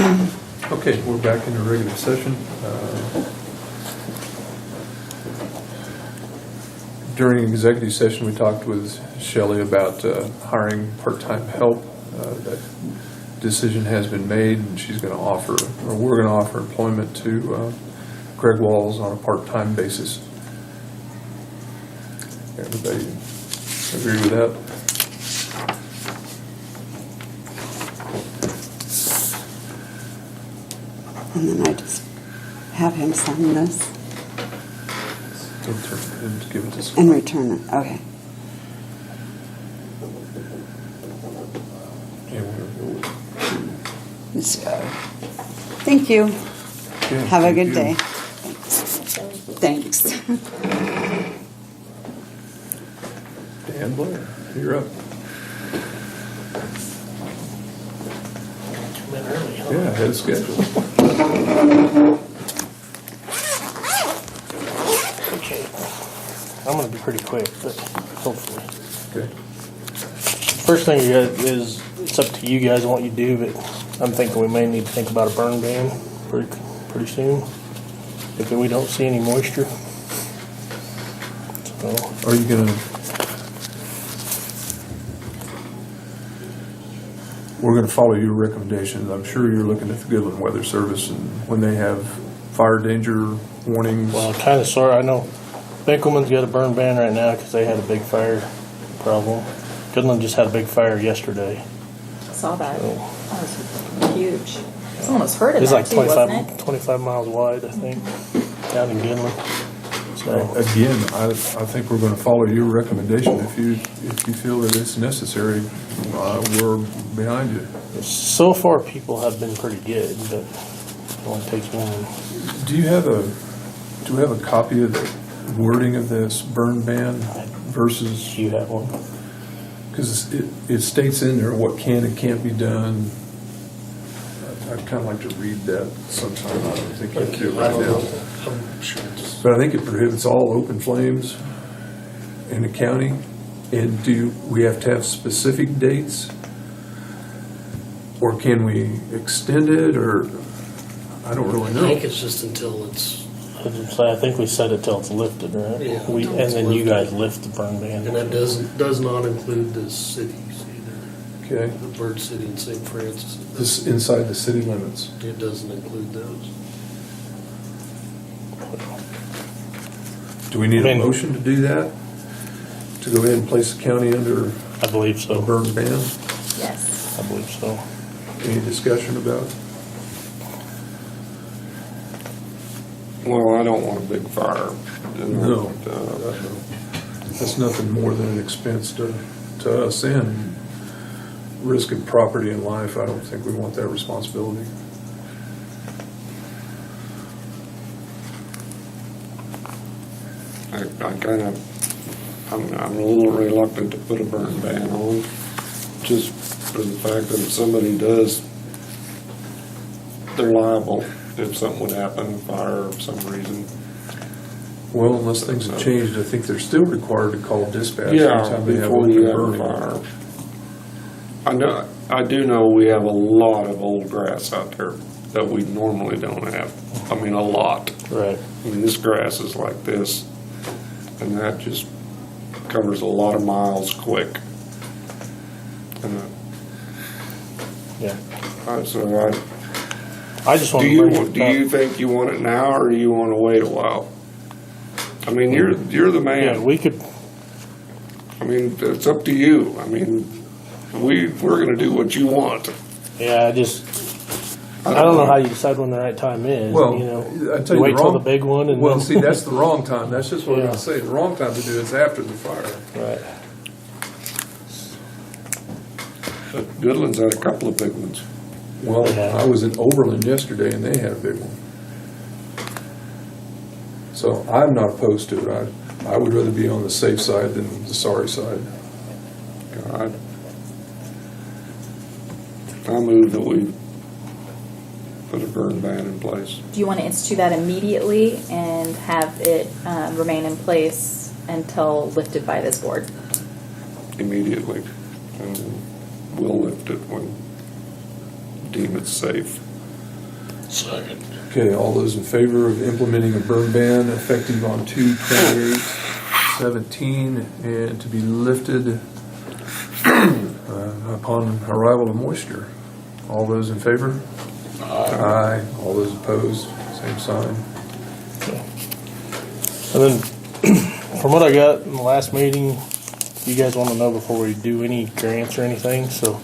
Okay, we're back in the regular session. During executive session, we talked with Shelley about hiring part-time help. That decision has been made, and she's going to offer, or we're going to offer employment to Greg Walls on a part-time basis. Everybody agree with that? And then I just have him sign this And give it to Scott. and return it. Okay. Yeah, we're gonna go Let's go. Thank you. with- Yeah, Have a thank good you. day. Thanks. Dan Blair, you're up. Come in early, huh? Yeah, ahead of schedule. Okay. I'm gonna be pretty quick, but hopefully. Okay. First thing you got is, it's up to you guys on what you do, but I'm thinking we may need to think about a burn ban pretty soon, if we don't see any moisture. So, Are you gonna? We're gonna follow your recommendations. I'm sure you're looking at the Goodland Weather Service and when they have fire danger warnings. well, kind of sort of, I know Binkelman's got a burn ban right now because they had a big fire problem. Goodland just had a big fire yesterday. Saw that. So, That was huge. Someone was hurt in it's that like too, wasn't it? 25 miles wide, I think, down in Goodland. So, Again, I think we're gonna follow your recommendation. If you feel that it's necessary, we're behind you. so far people have been pretty good, but it only takes one. Do you have a copy of the wording of this burn ban versus? You have one? Because it states in there what can and can't be done. I'd kind of like to read that sometime. I don't think you have to do it right now. I'm sure it's, But I think it prohibits all open flames in the county. And do we have to have specific dates? Or can we extend it, or, I don't really I know. think it's just until it's, I think we set it till it's lifted, right? Yeah, And until it's then you lifted. guys lift the burn ban. and that does not include the cities either. Okay, The Bird City and St. Francis. this inside the city limits. It doesn't include those. Do we need a I mean- motion to do that? To go ahead and place the county under I believe a so. burn ban? Yes. I believe so. Any discussion about it? Well, I don't want a big fire. No. That's nothing more than an expense to us and risk of property and life. I don't think we want that responsibility. I'm a little reluctant to put a burn ban on, just for the fact that if somebody does, they're liable if something would happen, fire of some reason. Well, unless things have changed, I think they're still required to call dispatch Yeah, anytime they have before you open have a burning. fire. I do know we have a lot of old grass out there that we normally don't have. I mean, a lot. Right. I mean, this grass is like this, and that just covers a lot of miles quick. And Yeah. so I just want do to bring it do you think you want it now, or do you want to wait a while? I mean, you're the Yeah, man. we could, I mean, it's up to you. I mean, we're going to do what you want. yeah, I don't know how you decide when the right time is, Well, you know. I tell you Wait the till wrong. the big one and Well, then. see, that's the wrong time. That's just what I'm Yeah. gonna say. The wrong time to do is after the fire. Right. But Goodland's had a couple of big ones. Well, Yeah. I was in Oberlin yesterday and they had a big one. So I'm not opposed to it. I would rather be on the safe side than the sorry side. God. I move that we put a burn ban in place. Do you want to institute that immediately and have it remain in place until lifted by this board? Immediately. And we'll lift it when deem it safe. Second. Okay, all those in favor of implementing a burn ban effective on 2/28/17 and to be lifted upon arrival of moisture? All those in favor? Aye. All those opposed, same sign. And then, from what I got in the last meeting, you guys want to know before we do any grants or anything, so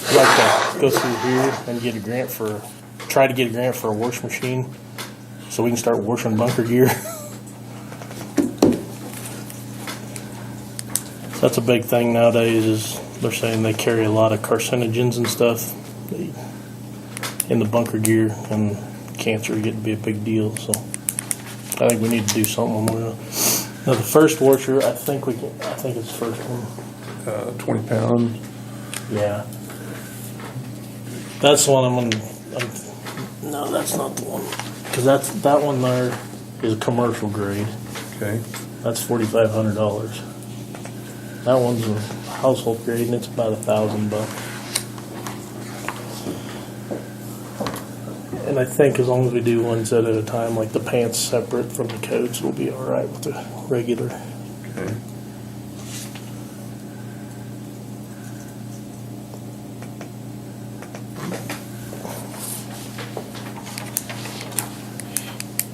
I'd like to go through here and get a grant try to get a grant for a wash machine, so we can start washing bunker gear. That's a big thing nowadays, is they're saying they carry a lot of carcinogens and stuff in the bunker gear, and cancer is getting to be a big deal, so I think we need to do something more. Now, the first washer, I think it's the first one. 20 pound. Yeah. That's the one no, that's not the one. Because that one there is a commercial grade. Okay. That's $4,500. That one's a household grade, and it's about $1,000. And I think as long as we do one set at a time, like the pants separate from the coats, we'll be all right with the regular. Okay.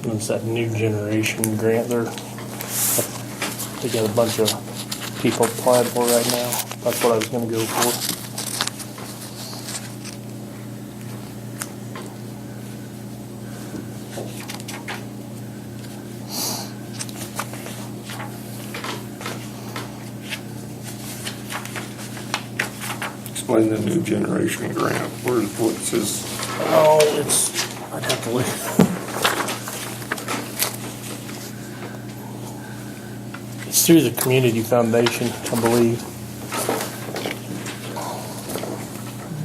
And it's that new generation grant they got a bunch of people applied for right now. That's what I was going to go for. Explain the new generation grant. What's this? Oh, I'd have to look. It's through the Community Foundation, I believe.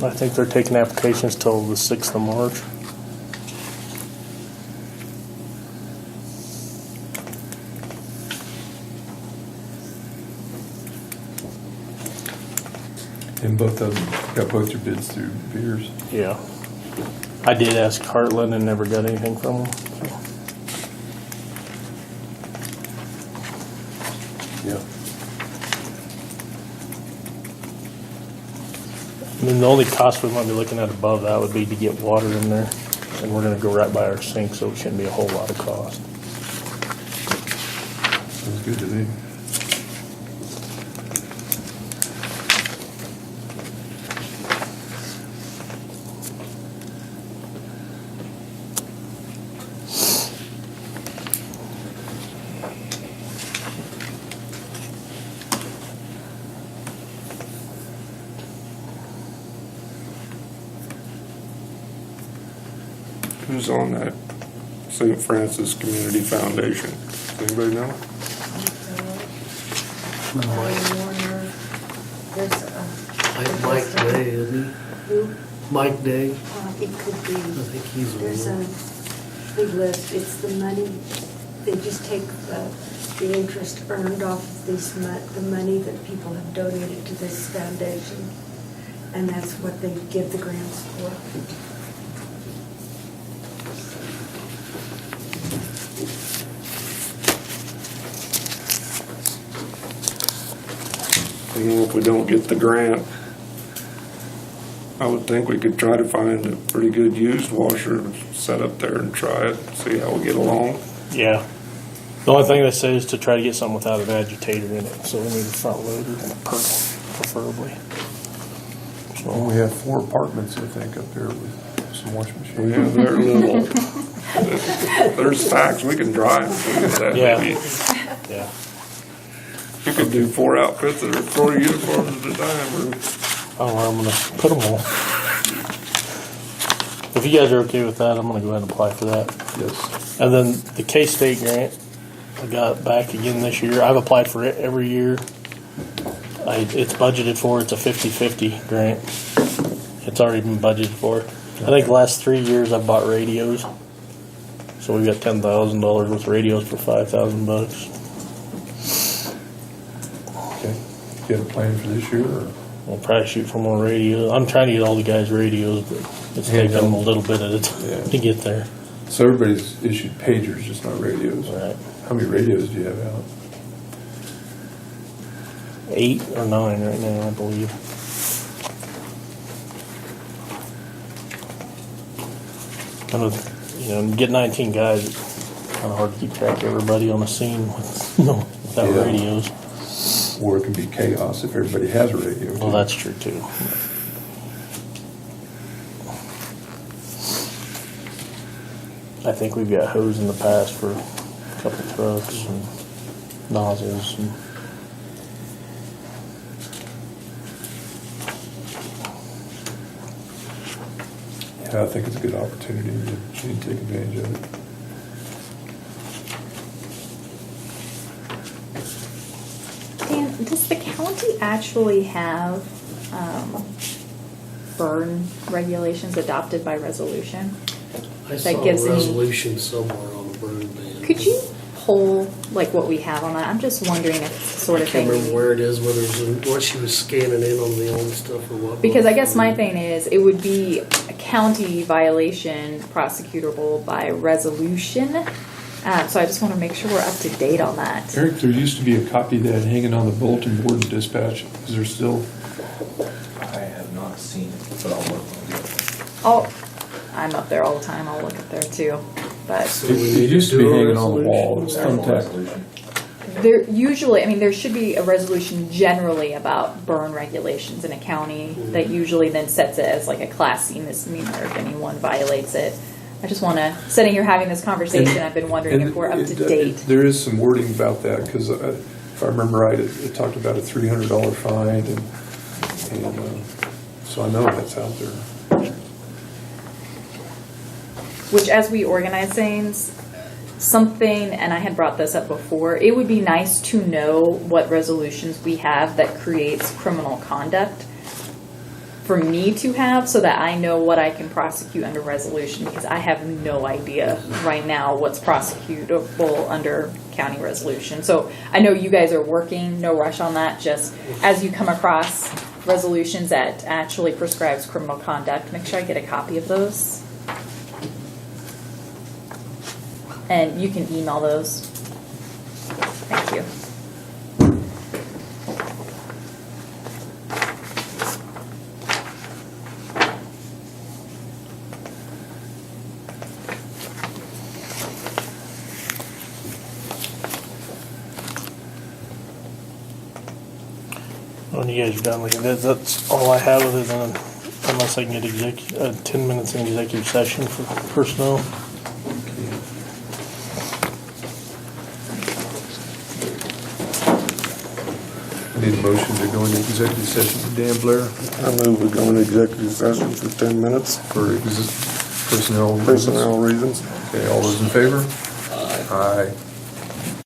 I think they're taking applications till the 6th of March. And both of them got both your bids through Beers. Yeah. I did ask Heartland and never got anything from them. Yeah. I mean, the only cost we might be looking at above that would be to get water in there. And we're going to go right by our sink, so it shouldn't be a whole lot of cost. Sounds good to me. Who's on that St. Francis Community Foundation? Anybody know? Warner, there's Mike Day, isn't he? Who? Mike Day, It could be. I think he's There's one. a big list. It's the money, they just take the interest earned off of the money that people have donated to this foundation. And that's what they give the grants for. And if we don't get the grant, I would think we could try to find a pretty good used washer to set up there and try it, see how we get along. Yeah. The only thing they say is to try to get something without an agitator in it, so we need a front loader, preferably. Well, we have 4 apartments, I think, up there with some washing machines. Yeah, they're little. There's stacks, we can drive. That Yeah. maybe. Yeah. You could do 4 outfits or 4 uniforms at a time. Or Oh, I'm gonna put them all. If you guys are okay with that, I'm gonna go ahead and apply for that. Yes. And then the K-State grant, I got back again this year. I've applied for it every year. It's budgeted for. It's a 50-50 grant. It's already been budgeted for. I think the last 3 years I've bought radios. So we've got $10,000 worth of radios for $5,000. Okay. Do you have a plan for this year, or? We'll probably shoot for more radios. I'm trying to get all the guys radios, but It's taking them a handheld. little bit at a Yeah. time to get there. So everybody's issued pagers, just not radios. Right. How many radios do you have out? 8 or 9 right now, I believe. Kind of, get 19 guys, it's kind of hard to keep track of everybody on the scene without Yeah. radios. Or it can be chaos if everybody has a radio. Well, that's true too. I think we've got hose in the past for a couple trucks and nozzles and. Yeah, I think it's a good opportunity. You need to take advantage of it. Dan, does the county actually have burn regulations adopted by resolution? I That saw a gives any- resolution somewhere on the burn ban. Could you pull like what we have on that? I'm just wondering if it's the sort I of can't thing. remember where it is, whether it's in, what she was scanning in on the old stuff or what. Because I guess my thing is, it would be a county violation prosecutable by resolution. So I just want to make sure we're up to date on that. Eric, there used to be a copy of that hanging on the bulletin board in dispatch. Is there still? I have not seen it, but I'll look on it. Oh, I'm up there all the time. I'll look up there too. But So we need It used to be do a hanging on the wall. It was resolution. thumbtacked. there usually, I mean, there should be a resolution generally about burn regulations in a county that usually then sets it as like a Class C misdemeanor if anyone violates it. I just want to, sitting here having this conversation, I've been wondering if we're up to date. There is some wording about that, because if I remember right, it talked about a $300 fine, and so I know that's out there. Which, as we organize things, something, and I had brought this up before, it would be nice to know what resolutions we have that creates criminal conduct for me to have, so that I know what I can prosecute under resolution, because I have no idea right now what's prosecutable under county resolution. So I know you guys are working, no rush on that, just as you come across resolutions that actually prescribes criminal conduct, make sure I get a copy of those. And you can email those. Thank you. When you guys are done looking at that, that's all I have other than, unless I can get 10 minutes in executive session for personnel. Need a motion to go into executive session. Dan Blair, I move we go into executive session for 10 minutes, for personnel reasons. personnel reasons. Okay, all those in favor? Aye.